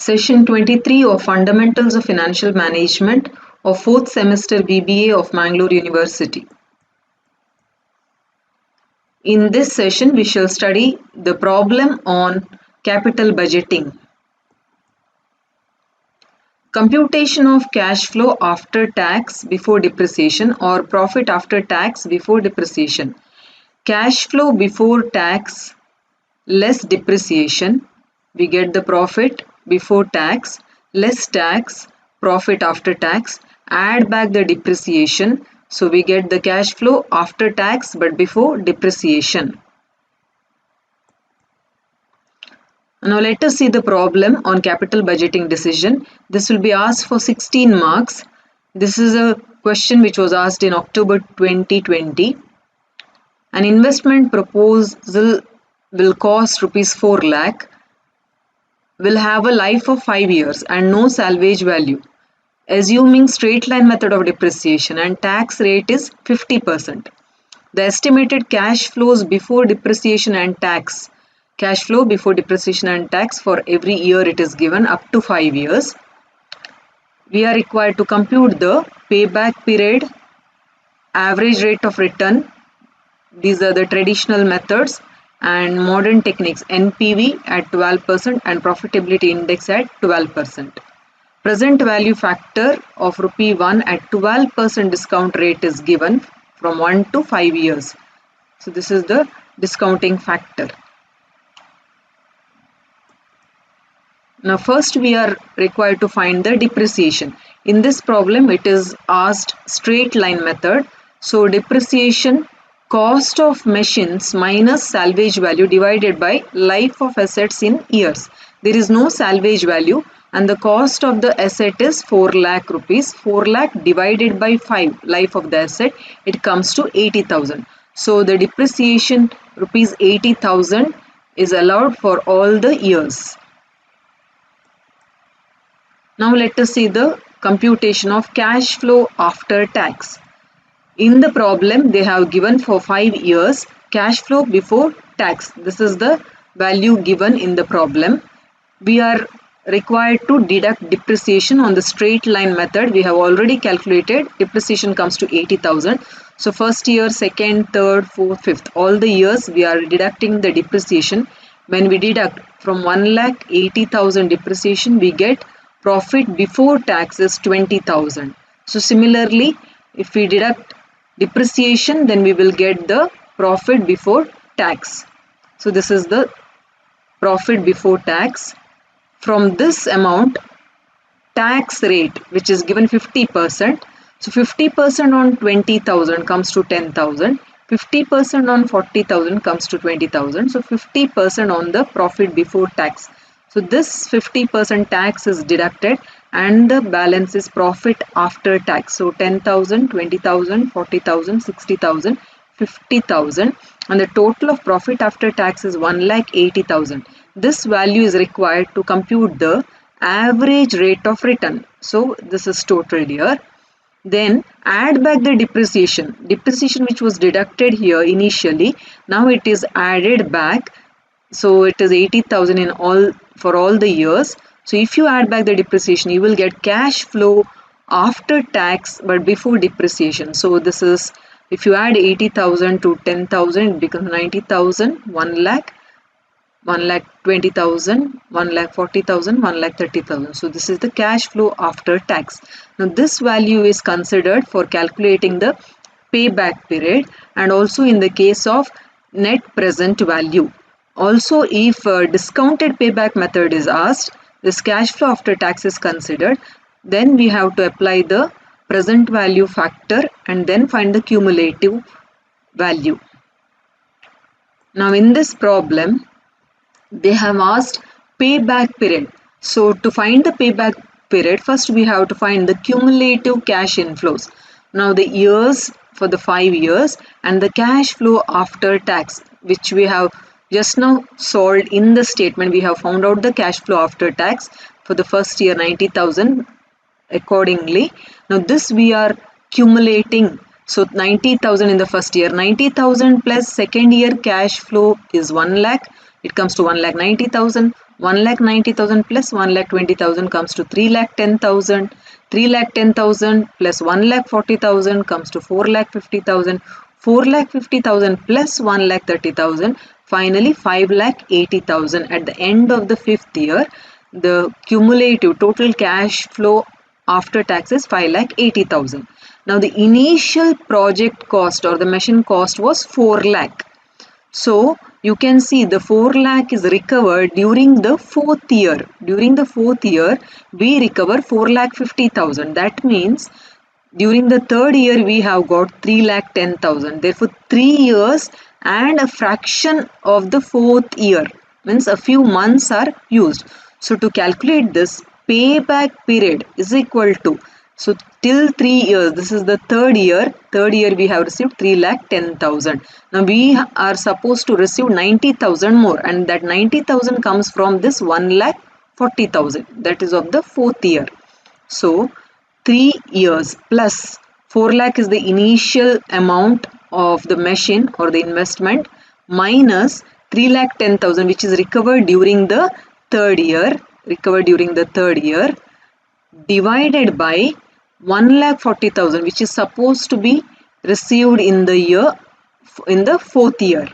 Session 23 of Fundamentals of Financial Management of 4th semester BBA of Mangalore University. In this session, we shall study the problem on capital budgeting. Computation of cash flow after tax before depreciation or profit after tax before depreciation. Cash flow before tax less depreciation, we get the profit before tax, less tax, profit after tax, add back the depreciation, so we get the cash flow after tax but before depreciation. Now let us see the problem on capital budgeting decision. This will be asked for 16 marks. This is a question which was asked in October 2020. An investment proposal will cost rupees 4 lakh, will have a life of 5 years and no salvage value. Assuming straight line method of depreciation and tax rate is 50%. The estimated cash flows before depreciation and tax. Cash flow before depreciation and tax for every year it is given up to 5 years. We are required to compute the payback period, average rate of return. These are the traditional methods and modern techniques, NPV at 12% and profitability index at 12%. Present value factor of rupee 1 at 12% discount rate is given from 1 to 5 years. So this is the discounting factor. Now first we are required to find the depreciation. In this problem it is asked straight line method. So depreciation, cost of machines minus salvage value divided by life of assets in years. There is no salvage value and the cost of the asset is 4 lakh rupees. 4 lakh divided by 5 life of the asset, it comes to 80,000. So the depreciation rupees 80,000 is allowed for all the years. Now let us see the computation of cash flow after tax. In the problem, they have given for 5 years cash flow before tax. This is the value given in the problem. We are required to deduct depreciation on the straight line method. We have already calculated depreciation comes to 80,000. So first year, second, third, fourth, fifth, all the years we are deducting the depreciation. When we deduct from 1,80,000 depreciation, we get profit before tax is 20,000. So similarly, if we deduct depreciation, then we will get the profit before tax. So this is the profit before tax. From this amount, tax rate which is given 50%. So 50% on 20,000 comes to 10,000. 50% on 40,000 comes to 20,000. So 50% on the profit before tax. So this 50% tax is deducted and the balance is profit after tax. So 10,000, 20,000, 40,000, 60,000, 50,000 and the total of profit after tax is 1,80,000. This value is required to compute the average rate of return. So this is total here. Then add back the depreciation. Depreciation which was deducted here initially, now it is added back. So it is 80,000 in all for all the years. So if you add back the depreciation, you will get cash flow after tax but before depreciation. So this is, if you add 80,000 to 10,000, it becomes 90,000, 1 lakh, 1,20,000, 1,40,000, 1,30,000. So this is the cash flow after tax. Now this value is considered for calculating the payback period and also in the case of net present value. Also, if a discounted payback method is asked, this cash flow after tax is considered, then we have to apply the present value factor and then find the cumulative value. Now in this problem, they have asked payback period. So to find the payback period, first we have to find the cumulative cash inflows. Now the years for the 5 years and the cash flow after tax, which we have just now solved in the statement. We have found out the cash flow after tax for the first year 90,000 accordingly. Now this we are cumulating. So 90,000 in the first year, 90,000 plus second year cash flow is 1 lakh. It comes to 1,90,000. 1,90,000 plus 1,20,000 comes to 3,10,000. 3,10,000 plus 1,40,000 comes to 4,50,000. 4,50,000 plus 1,30,000. Finally, 5,80,000. At the end of the fifth year, the cumulative total cash flow after tax is 5,80,000. Now, the initial project cost or the machine cost was 4 lakh. So, you can see the 4 lakh is recovered during the fourth year. During the fourth year, we recover 4,50,000. That means during the third year, we have got 3,10,000. Therefore, 3 years and a fraction of the fourth year, means a few months are used. So, to calculate this, payback period is equal to, so till 3 years, this is the third year we have received 3,10,000. Now we are supposed to receive 90,000 more, and that 90,000 comes from this 1,40,000, that is of the fourth year. So 3 years plus 4 lakh is the initial amount of the machine or the investment, minus 3,10,000 which is recovered during the third year, divided by 1,40,000 which is supposed to be received in the fourth year.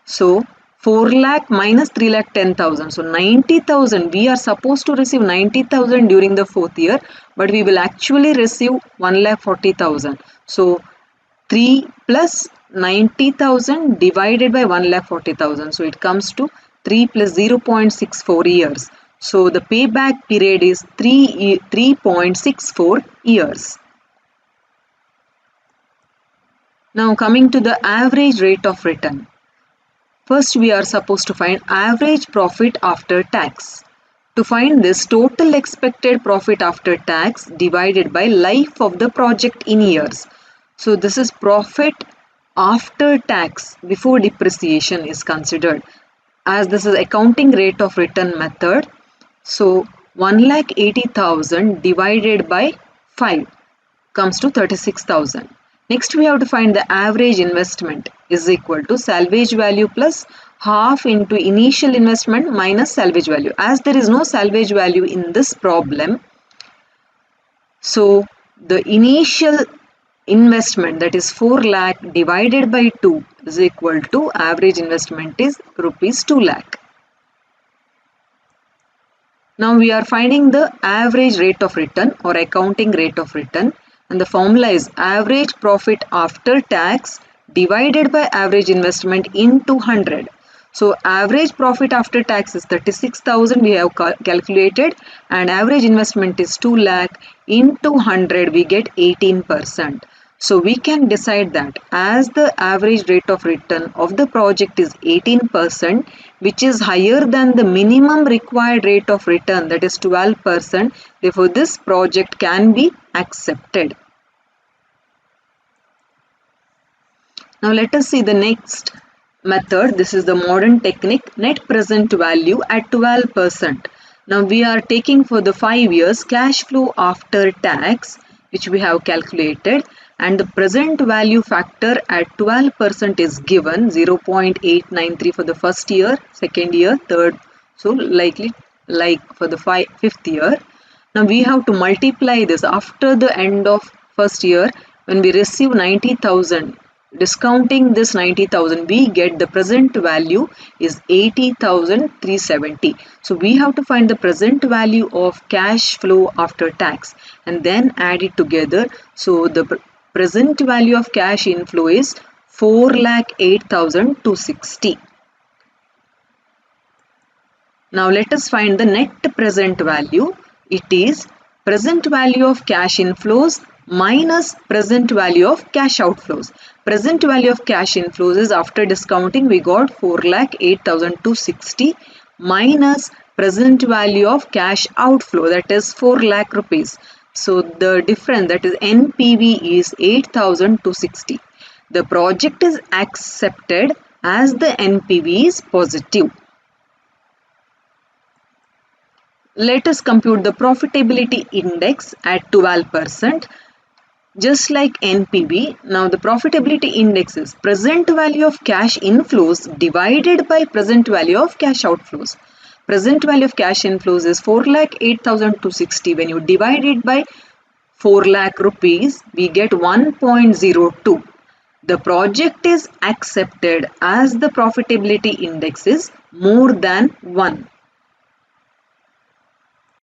So 4 lakh minus 3,10,000. So 90,000. We are supposed to receive 90,000 during the fourth year, but we will actually receive 1,40,000. So 3 plus 90,000 divided by 1,40,000. So it comes to 3 plus 0.64 years. So the payback period is 3.64 years. Now coming to the average rate of return. First we are supposed to find average profit after tax. To find this, total expected profit after tax divided by life of the project in years. So this is profit after tax before depreciation is considered, as this is accounting rate of return method. So 1,80,000 divided by 5 comes to 36,000. Next we have to find the average investment is equal to salvage value plus half into initial investment minus salvage value. As there is no salvage value in this problem, so the initial investment, that is 4 lakh divided by 2 is equal to average investment is rupees 2 lakh. Now we are finding the average rate of return or accounting rate of return, and the formula is average profit after tax divided by average investment into 100. So average profit after tax is 36,000 we have calculated, and average investment is 2 lakh into 100 we get 18%. So we can decide that as the average rate of return of the project is 18%, which is higher than the minimum required rate of return, that is 12%, therefore this project can be accepted. Now let us see the next method. This is the modern technique, net present value at 12%. Now we are taking for the 5 years cash flow after tax, which we have calculated, and the present value factor at 12% is given 0.893 for the first year, second year, third, so like for the fifth year. Now we have to multiply this after the end of first year. When we receive 90,000, discounting this 90,000, we get the present value is 80,370. So we have to find the present value of cash flow after tax and then add it together. So the present value of cash inflow is 4,08,260. Now let us find the net present value. It is present value of cash inflows minus present value of cash outflows. Present value of cash inflows is after discounting we got 4,08,260 minus present value of cash outflow, that is 4 lakh rupees. So the difference, that is NPV, is 8,260. The project is accepted as the NPV is positive. Let us compute the profitability index at 12%. Just like NPV, now the profitability index is present value of cash inflows divided by present value of cash outflows. present value of cash inflows is 4,08,260. When you divide it by 4 lakh rupees, we get 1.02. The project is accepted as the profitability index is more than 1.